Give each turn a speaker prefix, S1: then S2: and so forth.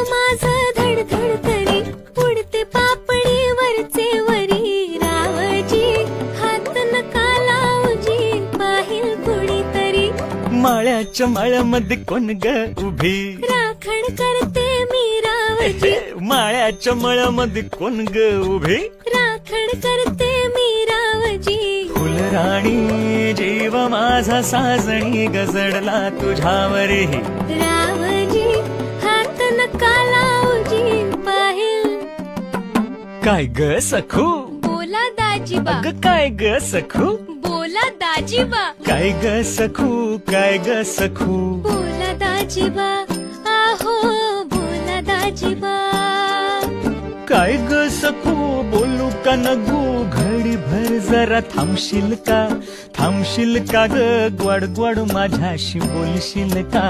S1: माझं धडधड तरी उडते पापडी वरचे वरी रावजी हात नका लावजी पाहिल कुणीतरी
S2: माळ्याच्या माळ्यामध्ये कोण ग उभी
S1: राखण करते मी रावजी
S2: माळ्याच्या माळ्यामध्ये कोण ग उभी
S1: राखण करते मी रावजी
S2: फुलराणी जीव माझा साजणी गजडला तुझ्यावरी
S1: रावजी हात नका लावजी पाहिल
S2: काय ग सखू
S1: बोला दाजीबा
S2: अग काय ग सखू
S1: बोला दाजीबा
S2: काय ग सखू काय ग सखू
S1: बोला दाजीबा आहो बोला दाजीबा
S2: काय ग सखू बोलू का नगू घडी भर जरा थांबशील का ग गोड गोड माझ्याशी बोलशील का